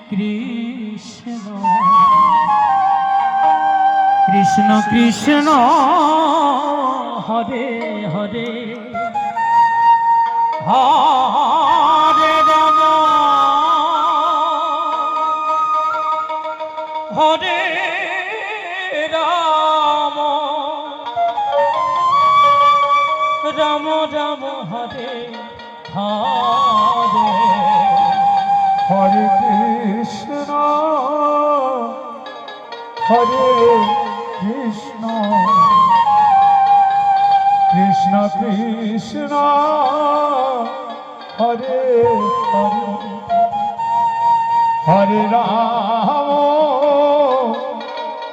Krishna Krishna Krishna Hare Hare Hare Ram হরে Ram Ram Ram Hare Hare Hare Krishna হরে Krishna Krishna Krishna Hare Hare Hare Ram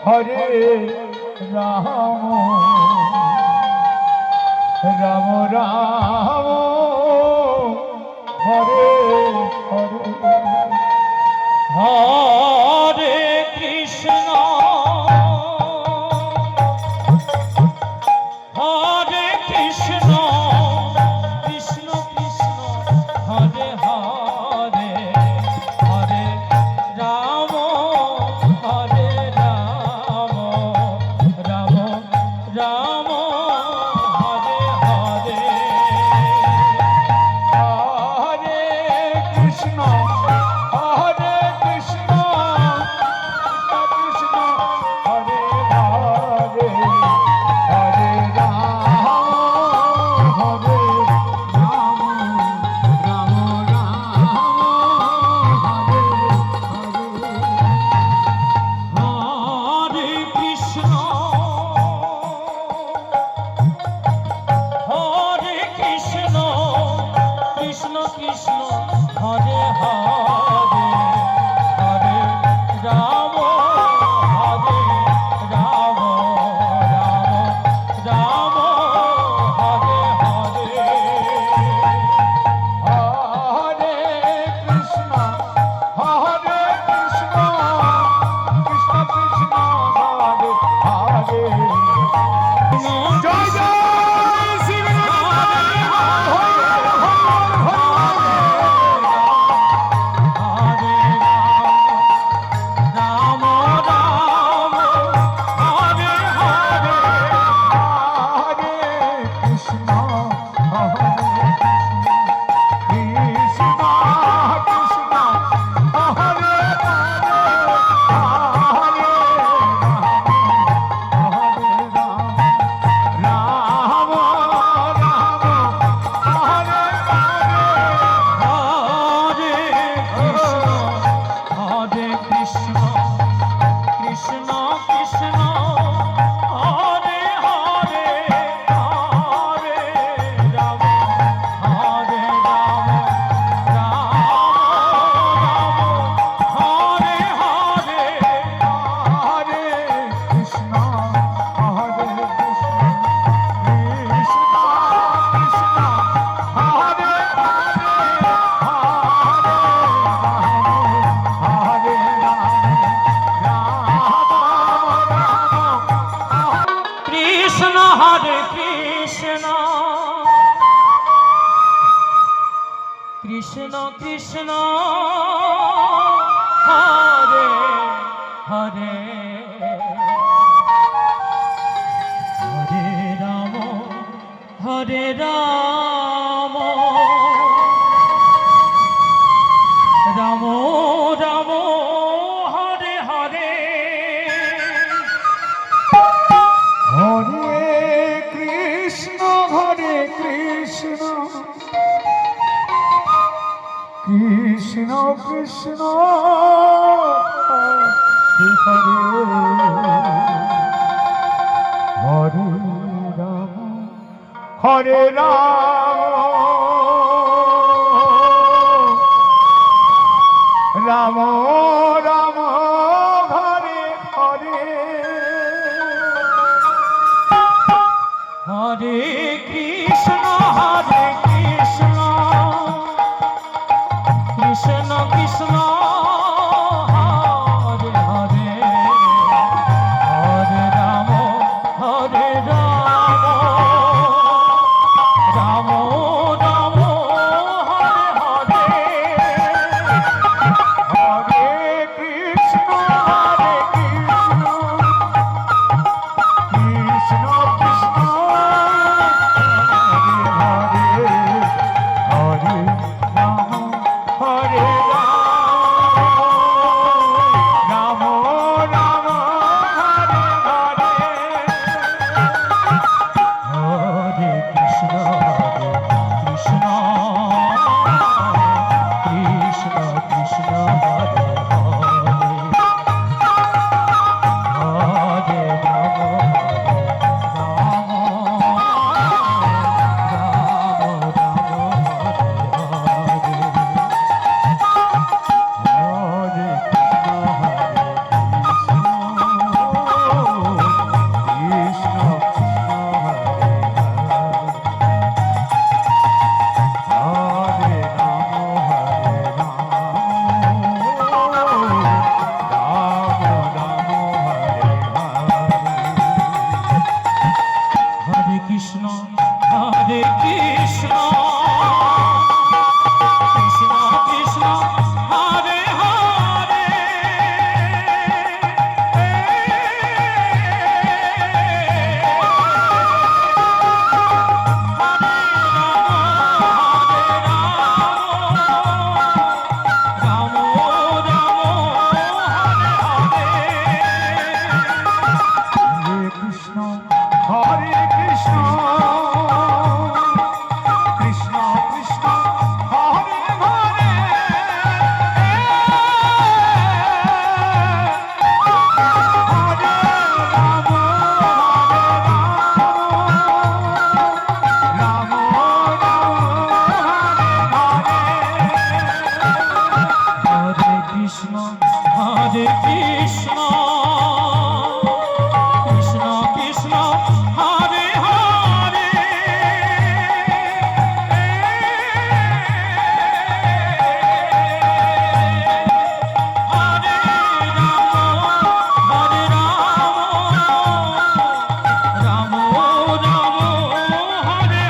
হরে Ram Ram Ram Hare Hare Hare Krishna হরে Krishna Krishna Krishna Hare Hare Hare Ram হরে Ram Ram Ram Hare Hare Hare Krishna হরে Krishna Krishna Hare Hare Hare Ram হরে Ram Ram Ram Hare Hare Krishna হরে Krishna Krishna Krishna Hare Hare Hare Ram হরে Ram Ram Ram Hare Hare Hare Krishna হরে Krishna Krishna Krishna Hare Hare জয় জয় Shri Ram Ram Hare Hare Hare Krishna হরে Krishna Krishna Hare Hare Ram Ram Hare Hare Krishna হরে Krishna Krishna Krishna Hare Hare Hare Ram হরে Ram Ram Ram Hare Hare Hare Krishna হরে Krishna Krishna Krishna Hare Hare Krishna হরে Krishna Krishna Krishna Hare Hare Hare Ram হরে Ram Ram Ram Hare Hare Hare Krishna Krishna Krishna Hare Hare Ram হরে Ram Ram Hare Hare Hare Krishna হরে Krishna Krishna Krishna Hare Hare Hare Ram হরে Ram Ram Ram Hare Hare Krishna হরে Krishna Krishna Krishna Hare Hare Hare Ram হরে Ram Ram Hare Hare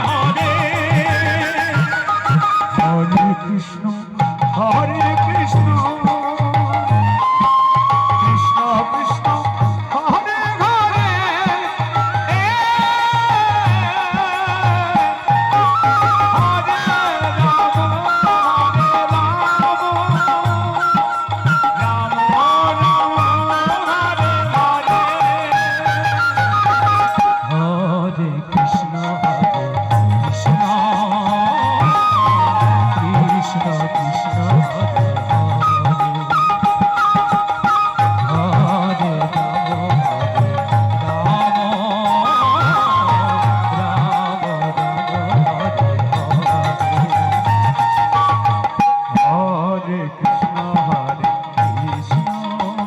Hare Krishna হরে Krishna Krishna Krishna Hare Hare Hare Ram Ram Ram Hare Hare Hare Krishna Krishna Krishna Krishna Hare Hare Hare Krishna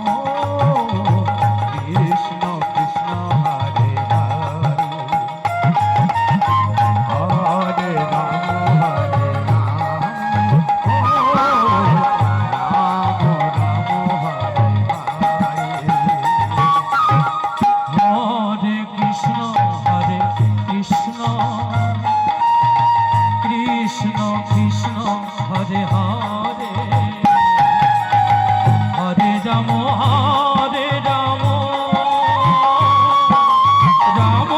হরে Krishna Krishna Krishna Hare Hare Hare Ram হরে Ram Ram হরে Krishna হরে Krishna Krishna Krishna Hare Hare Hare Ram হরে Ram Ram Ram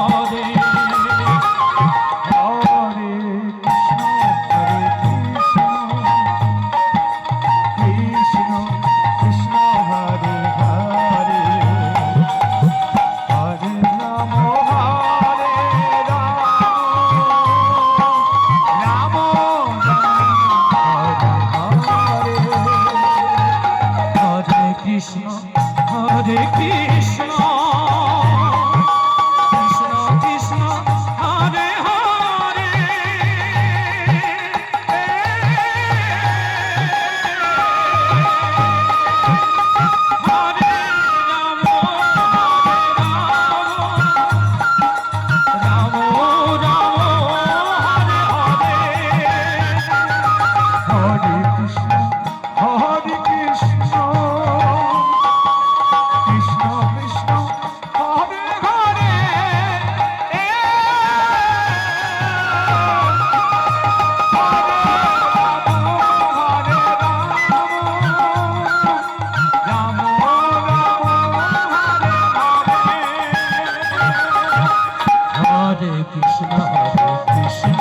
Hare Hare Hare Krishna হরে Krishna Krishna Krishna Hare Hare Hare Ram হরে Ram Ram Ram Hare Hare Hare Krishna হরে Krishna Krishna Krishna Hare Hare Hare Ram Ram Ram Hare Hare Hare Krishna হরে Krishna Krishna Krishna Hare Hare Hare Ram হরে Krishna Krishna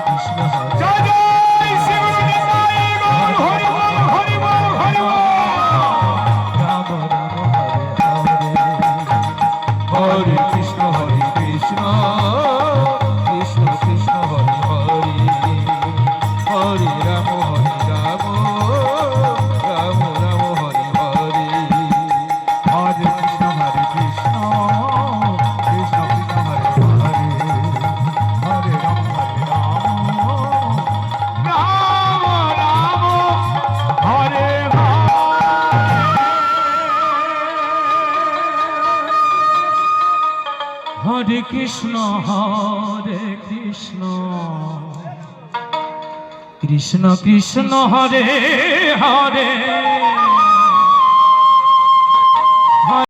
Krishna হরে জয় জয় Shri Hari বল Hari বল Hari বল Ram Ram Hare Hare Hare Krishna হরে Krishna Krishna Krishna Hare Hare Hare Ram Ram Ram Hare Hare Hare Krishna হরে Krishna Krishna Krishna Hare Hare Hare Ram Ram Ram Hare Hare Krishna Krishna Krishna Hare Hare